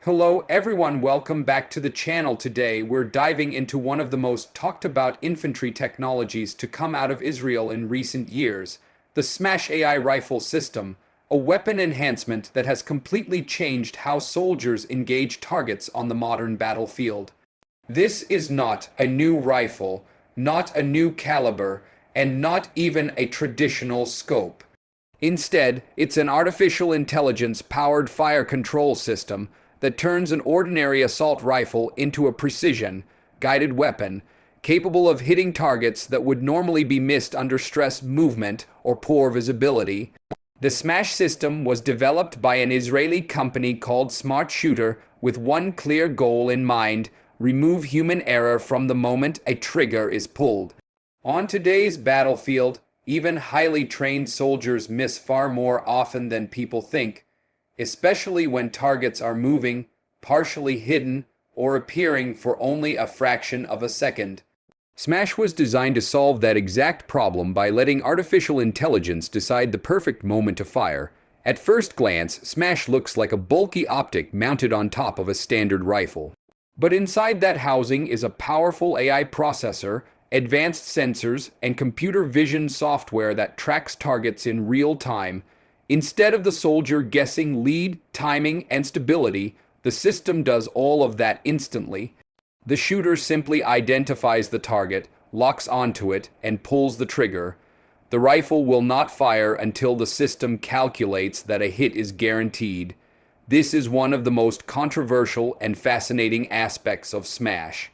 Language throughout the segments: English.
Hello everyone, welcome back to the channel. Today we're diving into one of the most talked about infantry technologies to come out of Israel in recent years, the Smash AI rifle system, a weapon enhancement that has completely changed how soldiers engage targets on the modern battlefield. This is not a new rifle, not a new caliber, and not even a traditional scope. Instead, it's an artificial intelligence-powered fire control system that turns an ordinary assault rifle into a precision, guided weapon capable of hitting targets that would normally be missed under stress movement or poor visibility. The Smash system was developed by an Israeli company called Smart Shooter with one clear goal in mind: remove human error from the moment a trigger is pulled. On today's battlefield, even highly trained soldiers miss far more often than people think, especially when targets are moving, partially hidden, or appearing for only a fraction of a second. Smash was designed to solve that exact problem by letting artificial intelligence decide the perfect moment to fire. At first glance, Smash looks like a bulky optic mounted on top of a standard rifle. But inside that housing is a powerful AI processor, advanced sensors, and computer vision software that tracks targets in real time. Instead of the soldier guessing lead, timing, and stability, the system does all of that instantly. The shooter simply identifies the target, locks onto it, and pulls the trigger. The rifle will not fire until the system calculates that a hit is guaranteed. This is one of the most controversial and fascinating aspects of Smash.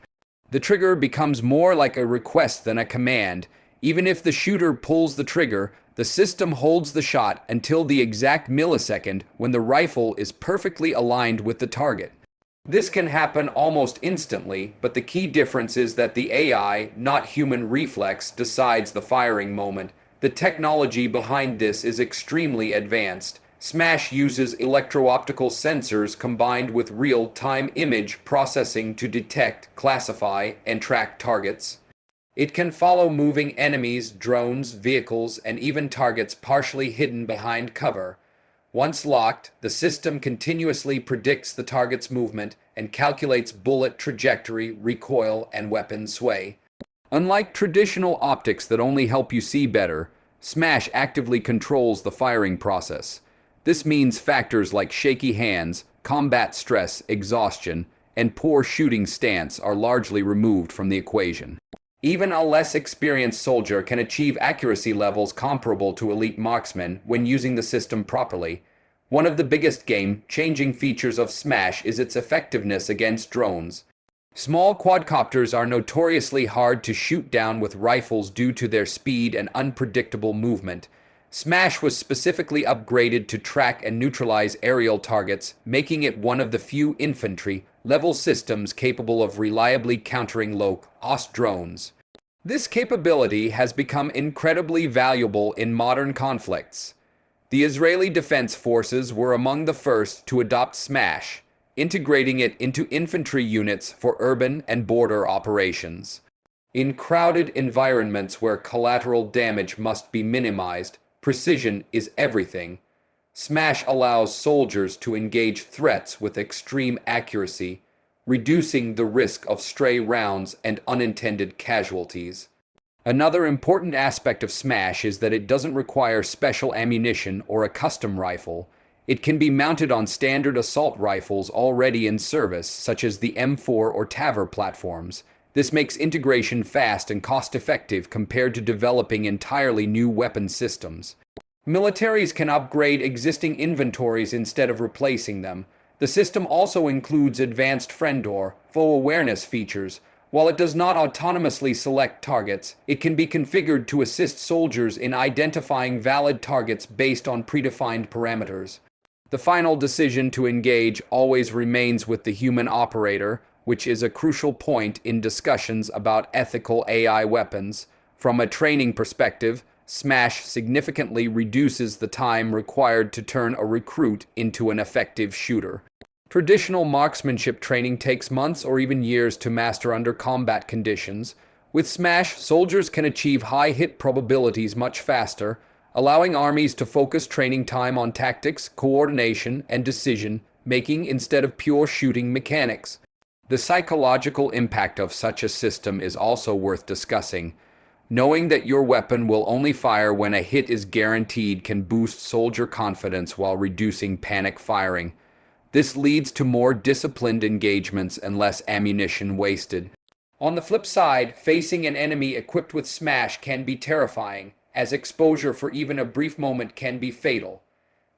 The trigger becomes more like a request than a command. Even if the shooter pulls the trigger, the system holds the shot until the exact millisecond when the rifle is perfectly aligned with the target. This can happen almost instantly, but the key difference is that the AI, not human reflex, decides the firing moment. The technology behind this is extremely advanced. Smash uses electro-optical sensors combined with real-time image processing to detect, classify, and track targets. It can follow moving enemies, drones, vehicles, and even targets partially hidden behind cover. Once locked, the system continuously predicts the target's movement and calculates bullet trajectory, recoil, and weapon sway. Unlike traditional optics that only help you see better, Smash actively controls the firing process. This means factors like shaky hands, combat stress, exhaustion, and poor shooting stance are largely removed from the equation. Even a less experienced soldier can achieve accuracy levels comparable to elite marksmen when using the system properly. One of the biggest game-changing features of Smash is its effectiveness against drones. Small quadcopters are notoriously hard to shoot down with rifles due to their speed and unpredictable movement. Smash was specifically upgraded to track and neutralize aerial targets, making it one of the few infantry-level systems capable of reliably countering low-cost drones. This capability has become incredibly valuable in modern conflicts. The Israeli Defense Forces were among the first to adopt Smash, integrating it into infantry units for urban and border operations. In crowded environments where collateral damage must be minimized, precision is everything. Smash allows soldiers to engage threats with extreme accuracy, reducing the risk of stray rounds and unintended casualties. Another important aspect of Smash is that it doesn't require special ammunition or a custom rifle. It can be mounted on standard assault rifles already in service, such as the M4 or TAVR platforms. This makes integration fast and cost-effective compared to developing entirely new weapon systems. Militaries can upgrade existing inventories instead of replacing them. The system also includes advanced friend or foe awareness features. While it does not autonomously select targets, it can be configured to assist soldiers in identifying valid targets based on predefined parameters. The final decision to engage always remains with the human operator, which is a crucial point in discussions about ethical AI weapons. From a training perspective, Smash significantly reduces the time required to turn a recruit into an effective shooter. Traditional marksmanship training takes months or even years to master under combat conditions. With Smash, soldiers can achieve high hit probabilities much faster, allowing armies to focus training time on tactics, coordination, and decision making instead of pure shooting mechanics. The psychological impact of such a system is also worth discussing. Knowing that your weapon will only fire when a hit is guaranteed can boost soldier confidence while reducing panic firing. This leads to more disciplined engagements and less ammunition wasted. On the flip side, facing an enemy equipped with Smash can be terrifying, as exposure for even a brief moment can be fatal.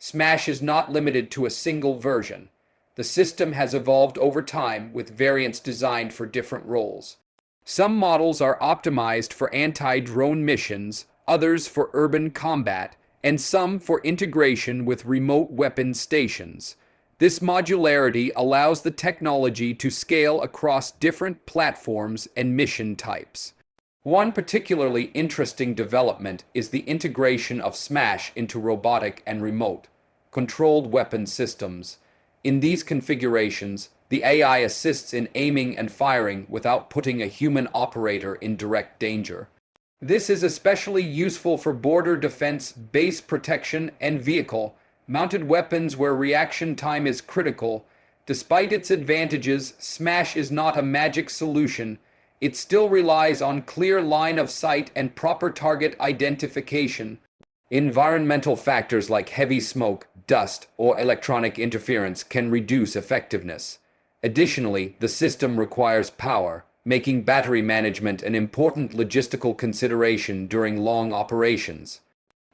Smash is not limited to a single version. The system has evolved over time with variants designed for different roles. Some models are optimized for anti-drone missions, others for urban combat, and some for integration with remote weapon stations. This modularity allows the technology to scale across different platforms and mission types. One particularly interesting development is the integration of Smash into robotic and remote controlled weapon systems. In these configurations, the AI assists in aiming and firing without putting a human operator in direct danger. This is especially useful for border defense, base protection, and vehicle-mounted weapons where reaction time is critical. Despite its advantages, Smash is not a magic solution. It still relies on clear line of sight and proper target identification. Environmental factors like heavy smoke, dust, or electronic interference can reduce effectiveness. Additionally, the system requires power, making battery management an important logistical consideration during long operations.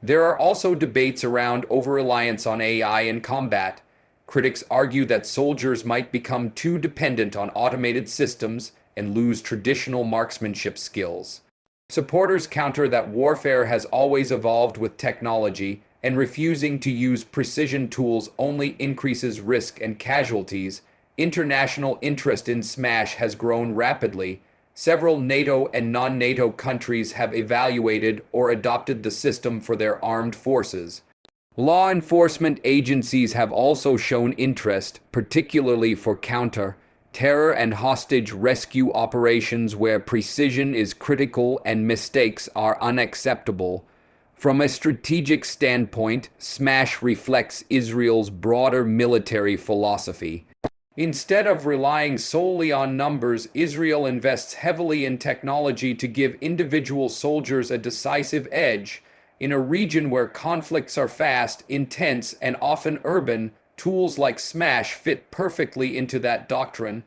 There are also debates around over-reliance on AI in combat. Critics argue that soldiers might become too dependent on automated systems and lose traditional marksmanship skills. Supporters counter that warfare has always evolved with technology, and refusing to use precision tools only increases risk and casualties. International interest in Smash has grown rapidly. Several NATO and non-NATO countries have evaluated or adopted the system for their armed forces. Law enforcement agencies have also shown interest, particularly for counter-terror and hostage rescue operations where precision is critical and mistakes are unacceptable. From a strategic standpoint, Smash reflects Israel's broader military philosophy. Instead of relying solely on numbers, Israel invests heavily in technology to give individual soldiers a decisive edge. In a region where conflicts are fast, intense, and often urban, tools like Smash fit perfectly into that doctrine.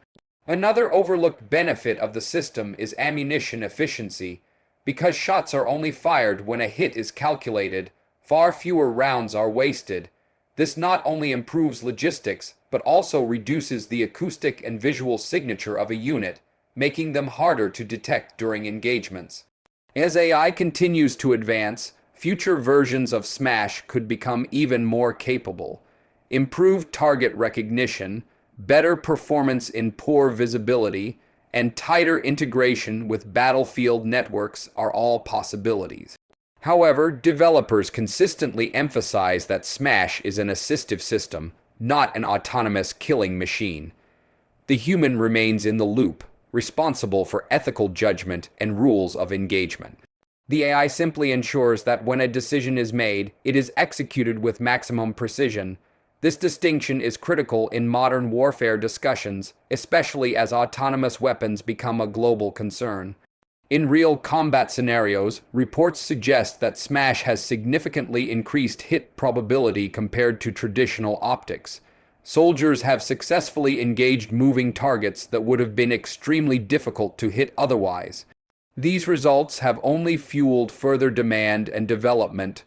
Another overlooked benefit of the system is ammunition efficiency. Because shots are only fired when a hit is calculated, far fewer rounds are wasted. This not only improves logistics, but also reduces the acoustic and visual signature of a unit, making them harder to detect during engagements. As AI continues to advance, future versions of Smash could become even more capable. Improved target recognition, better performance in poor visibility, and tighter integration with battlefield networks are all possibilities. However, developers consistently emphasize that Smash is an assistive system, not an autonomous killing machine. The human remains in the loop, responsible for ethical judgment and rules of engagement. The AI simply ensures that when a decision is made, it is executed with maximum precision. This distinction is critical in modern warfare discussions, especially as autonomous weapons become a global concern. In real combat scenarios, reports suggest that Smash has significantly increased hit probability compared to traditional optics. Soldiers have successfully engaged moving targets that would have been extremely difficult to hit otherwise. These results have only fueled further demand and development.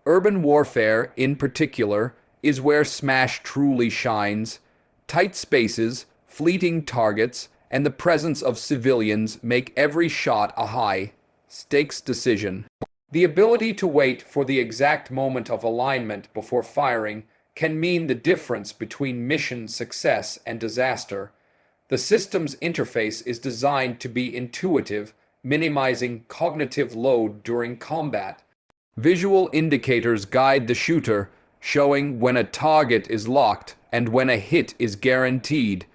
Urban warfare, in particular, is where Smash truly shines. Tight spaces, fleeting targets, and the presence of civilians make every shot a high-stakes decision. The ability to wait for the exact moment of alignment before firing can mean the difference between mission success and disaster. The system's interface is designed to be intuitive, minimizing cognitive load during combat. Visual indicators guide the shooter, showing when a target is locked and when a hit is guaranteed.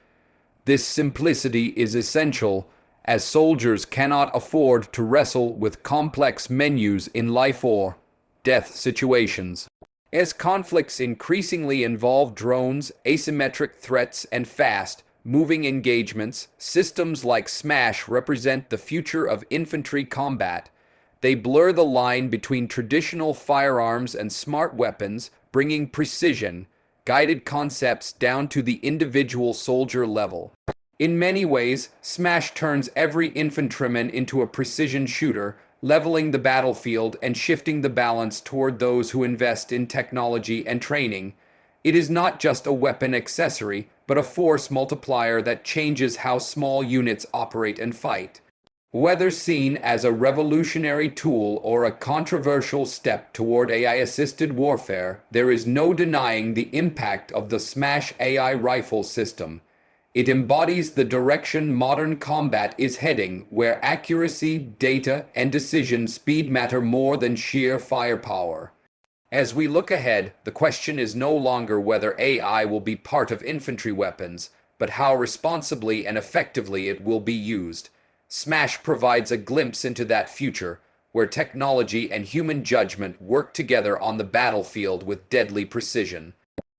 This simplicity is essential, as soldiers cannot afford to wrestle with complex menus in life or death situations. As conflicts increasingly involve drones, asymmetric threats, and fast moving engagements, systems like Smash represent the future of infantry combat. They blur the line between traditional firearms and smart weapons, bringing precision, guided concepts down to the individual soldier level. In many ways, Smash turns every infantryman into a precision shooter, leveling the battlefield and shifting the balance toward those who invest in technology and training. It is not just a weapon accessory, but a force multiplier that changes how small units operate and fight. Whether seen as a revolutionary tool or a controversial step toward AI-assisted warfare, there is no denying the impact of the Smash AI rifle system. It embodies the direction modern combat is heading, where accuracy, data, and decision speed matter more than sheer firepower. As we look ahead, the question is no longer whether AI will be part of infantry weapons, but how responsibly and effectively it will be used. Smash provides a glimpse into that future, where technology and human judgment work together on the battlefield with deadly precision.